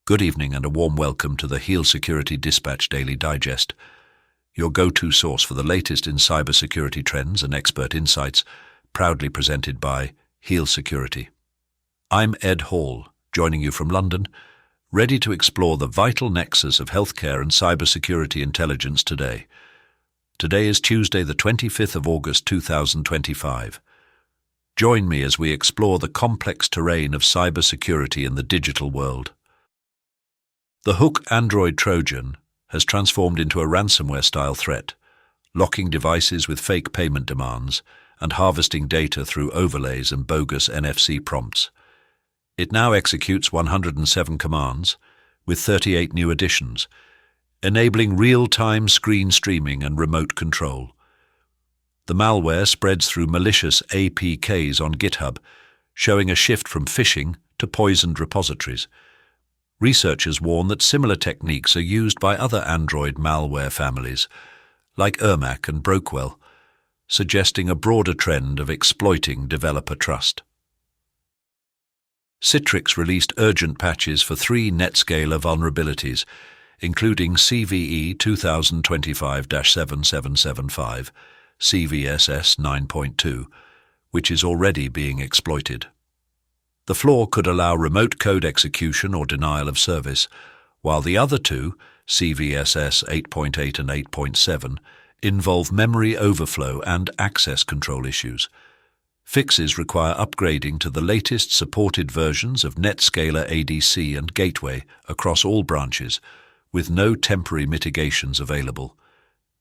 Good evening and a warm welcome to the Security Dispatch Daily Digest, your go-to source for the latest in cybersecurity trends and expert insights, proudly presented by Security. I'm Ed Hall, joining you from London, ready to explore the vital nexus of healthcare and cybersecurity intelligence today. Today is Tuesday, the 25th of August 2025. Join me as we explore the complex terrain of cybersecurity in the digital world. The hook Android Trojan has transformed into a ransomware-style threat, locking devices with fake payment demands and harvesting data through overlays and bogus NFC prompts. It now executes 107 commands, with 38 new additions, enabling real-time screen streaming and remote control. The malware spreads through malicious APKs on GitHub, showing a shift from phishing to poisoned repositories. Researchers warn that similar techniques are used by other Android malware families, like Ermac and Brokewell, suggesting a broader trend of exploiting developer trust. Citrix released urgent patches for 3 NetScaler vulnerabilities, including CVE 2025-7775, CVSS 9.2, which is already being exploited. The flaw could allow remote code execution or denial of service, while the other two, CVSS 8.8 and 8.7, involve memory overflow and access control issues. Fixes require upgrading to the latest supported versions of NetScaler ADC and Gateway across all branches, with no temporary mitigations available.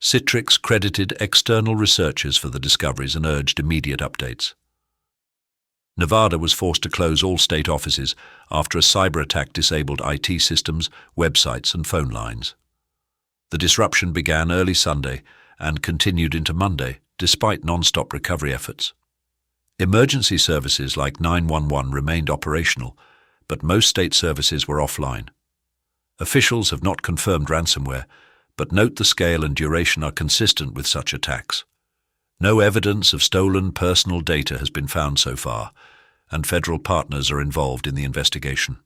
Citrix credited external researchers for the discoveries and urged immediate updates. Nevada was forced to close all state offices after a cyberattack disabled IT systems, websites, and phone lines. The disruption began early Sunday and continued into Monday, despite non-stop recovery efforts. Emergency services like 911 remained operational, but most state services were offline. Officials have not confirmed ransomware, but note the scale and duration are consistent with such attacks. No evidence of stolen personal data has been found so far, and federal partners are involved in the investigation.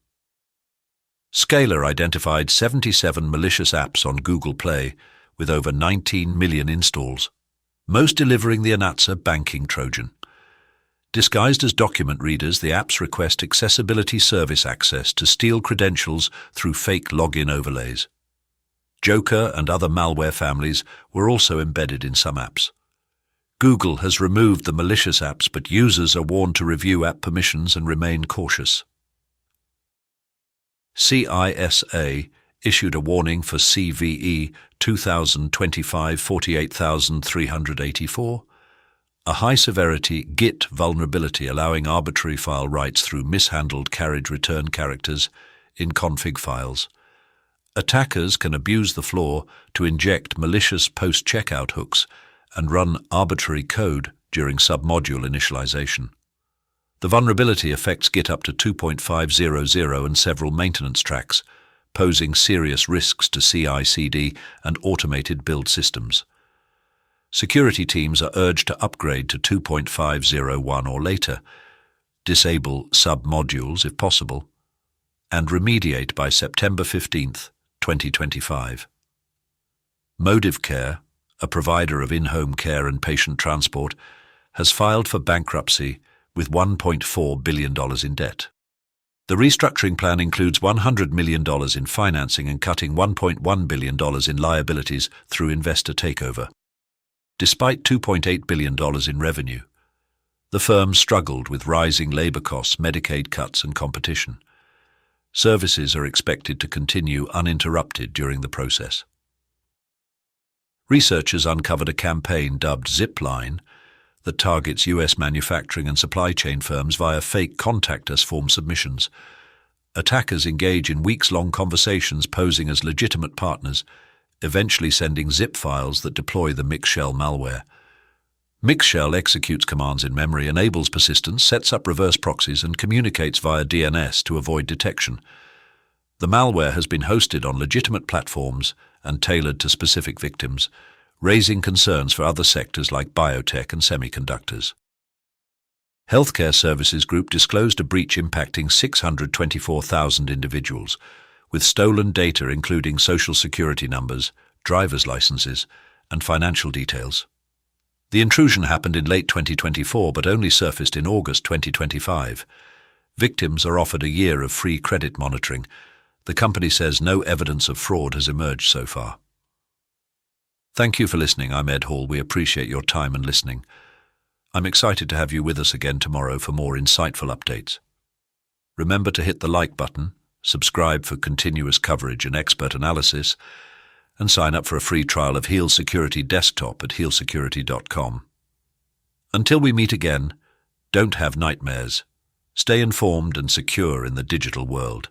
Scalar identified 77 malicious apps on Google Play with over 19 million installs, most delivering the Anatsa banking Trojan. Disguised as document readers, the apps request accessibility service access to steal credentials through fake login overlays. Joker and other malware families were also embedded in some apps. Google has removed the malicious apps, but users are warned to review app permissions and remain cautious. CISA issued a warning for CVE 2025-48384, a high-severity Git vulnerability allowing arbitrary file writes through mishandled carriage return characters in config files. Attackers can abuse the flaw to inject malicious post-checkout hooks and run arbitrary code during submodule initialization. The vulnerability affects Git up to 2.500 and several maintenance tracks, posing serious risks to CI/CD and automated build systems. Security teams are urged to upgrade to 2.501 or later, disable submodules if possible, and remediate by September 15, 2025. MotiveCare, a provider of in-home care and patient transport, has filed for bankruptcy with $1.4 billion in debt. The restructuring plan includes $100 million in financing and cutting $1.1 billion in liabilities through investor takeover. Despite $2.8 billion in revenue, the firm struggled with rising labor costs, Medicaid cuts, and competition. Services are expected to continue uninterrupted during the process. Researchers uncovered a campaign dubbed Zipline that targets U.S. manufacturing and supply chain firms via fake contact us form submissions. Attackers engage in weeks-long conversations posing as legitimate partners, eventually sending zip files that deploy the Mixshell malware. Mixshell executes commands in memory, enables persistence, sets up reverse proxies, and communicates via DNS to avoid detection. The malware has been hosted on legitimate platforms and tailored to specific victims, raising concerns for other sectors like biotech and semiconductors. Healthcare Services Group disclosed a breach impacting 624,000 individuals, with stolen data including social security numbers, driver's licenses, and financial details. The intrusion happened in late 2024 but only surfaced in August 2025. Victims are offered a year of free credit monitoring. The company says no evidence of fraud has emerged so far. Thank you for listening. I'm Ed Hall. We appreciate your time and listening. I'm excited to have you with us again tomorrow for more insightful updates. Remember to hit the like button, subscribe for continuous coverage and expert analysis, and sign up for a free trial of Heal Security Desktop at healsecurity.com. Until we meet again, don't have nightmares. Stay informed and secure in the digital world.